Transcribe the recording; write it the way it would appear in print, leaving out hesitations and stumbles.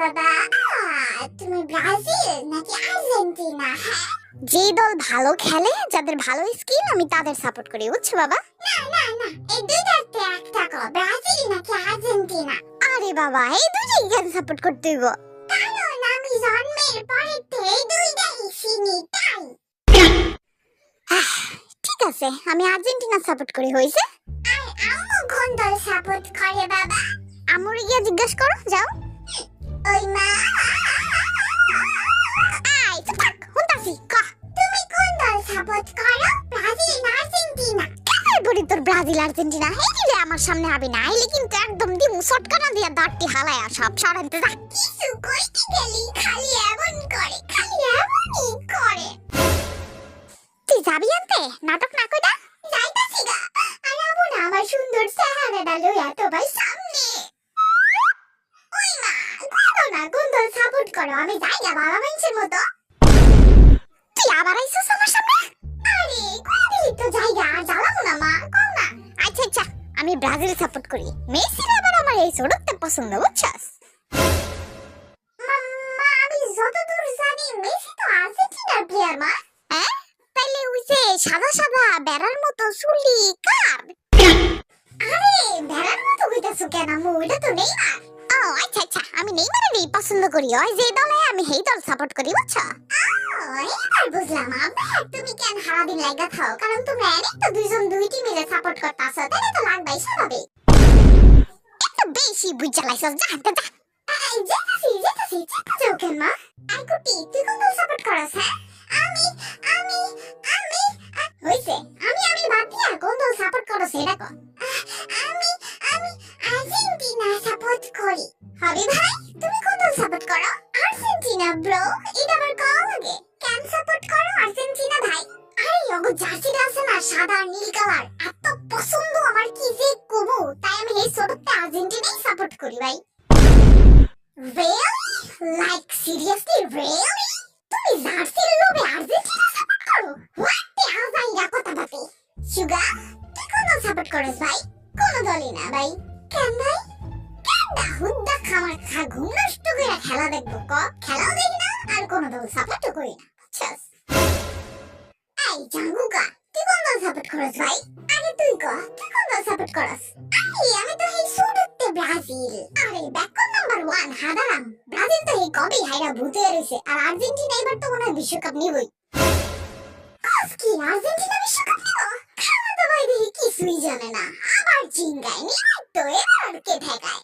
বাবা, তুমি ব্রাজিল নাকি আর্জেন্টিনা? হ্যাঁ, যে দল ভালো খেলে, যাদের ভালো স্কিল, আমি তাদের সাপোর্ট করি, বুঝছো বাবা? না না না, এই দুইটাতে একটা কও, ব্রাজিল নাকি আর্জেন্টিনা? আরে বাবা, এই দুইটাই কেন সাপোর্ট করতে হইব? কারণ আমি জন্মের পরে এই দুইটাই চিনি তাই। ঠিক আছে, আমি আর্জেন্টিনা সাপোর্ট করি, হইছে? আর আম্মু কোন দল সাপোর্ট করে বাবা? আমরে গিয়া জিজ্ঞাসা করো, যাও। ওই মা, আই চুপ থাক, হুনতাছি, কহ। তুমি কোন দল সাপোর্ট করো, ব্রাজিল না আর্জেন্টিনা? কেন বলি তোর ব্রাজিল আর্জেন্টিনা হেইলে আমার সামনে আবি না, আইলে কিন্তু একদম দিমু শটকানা দিয়া দাঁতটি হালায়া সব সরাইতে যা। কিছু কইতে গেলি খালি এমন করে, খালি এমনই করে। তুই যাবি আনতে, নাটক না কইরা? যাইতাছি গা। আর আবু না আমার সুন্দর চেহারাটা লইয়া তো ভাই সামনে। ওই মা, করো না, কোন দল সাপোর্ট করো? আমি যাই না বাবা মানুষের মতো। তুই আবার আইছিস আমার সামনে? আরে কই তো জায়গা আর জ্বালাবো না মা, কও না। আচ্ছা আচ্ছা, আমি ব্রাজিল সাপোর্ট করি, মেসির আবার আমার এই ছোটতে পছন্দ, বুঝছস? মা, আমি যতদূর জানি মেসি তো আর্জেন্টিনার প্লেয়ার মা। হ্যাঁ, তাইলে ওই যে সাদা সাদা বেড়ার মতো চুলি কার? আরে ভেড়ার মতো কইতাছো কেন আম্মু? ওইটা তো নেইমার। ও আচ্ছা আচ্ছা, আমি নেইমারেরই পছন্দ করি, ওই যে দলে আমি সেই দল সাপোর্ট করি, বুঝছো? এবার বুঝলাম আব্বা, তুমি কেন সারাদিন লাগা থাও? কারণ তোমরা এনেই তো দুইজন দুই টিমে সাপোর্ট করতাছো, তাহলে তো লাগবাই স্বাভাবিক। একটু বেশি বুঝা লাইছস, যা হাঁটতে যা। যেতেছি চেপা যাও কেন মা? আর কুটি, তুই কোন দল সাপোর্ট করছ? হ্যাঁ, আমি আমি আমি হইছে, আমি বাদ দিয়া কোন দল সাপোর্ট করছ এটা কর। আমি আমি আর্জেন্টিনা সাপোর্ট করি। হবি ভাই, তুমি কোন দল সাপোর্ট করো? আর্জেন্টিনা ব্রো, এটা আবার কও লাগে। কেন সাপোর্ট করো আর্জেন্টিনা ভাই? আরে ওগো জার্সিটা আছে না, সাদা আর নীল কালার, এত পছন্দ আমার, কি যে কমু, তাই আমি এই ছোটতে আর্জেন্টিনাই সাপোর্ট করি ভাই। Really? Like seriously, really? তুমি জার্সির লোভে আর্জেন্টিনা সাপোর্ট করো? What the hell ভাই, কথা বাতি। সুগা, তুই কোন দল সাপোর্ট করিস ভাই? কোন দলই না ভাই। কেন ভাই? কেনটা হুদ্দা খামার খা ঘুম নষ্ট করে খেলা দেখবো ক? খেলাও দেখি না আর কোন দল সাপোর্টও করি না, বুঝছস? এই জাঙ্গুকা, তুই কোন দল সাপোর্ট করিস ভাই? আগে তুই ক, তুই কোন দল সাপোর্ট করিস? আমি তো এই শুরুতে ব্রাজিল। আরে ব্যাকন নাম্বার 1 হাদারাম, ব্রাজিল তো এই কবেই হাইরা ভূতে রইছে, আর আর্জেন্টিনা এবার তো মনে হয় বিশ্বকাপ নিবই। কস কি আর্জেন্টিনা বিশ্বকাপ নিব? খাওয়া দাওয়ায় দেখি কিছুই জানে না, আবার চিঙ্গায় নিয়ে তো এবার কে ঠেকায়।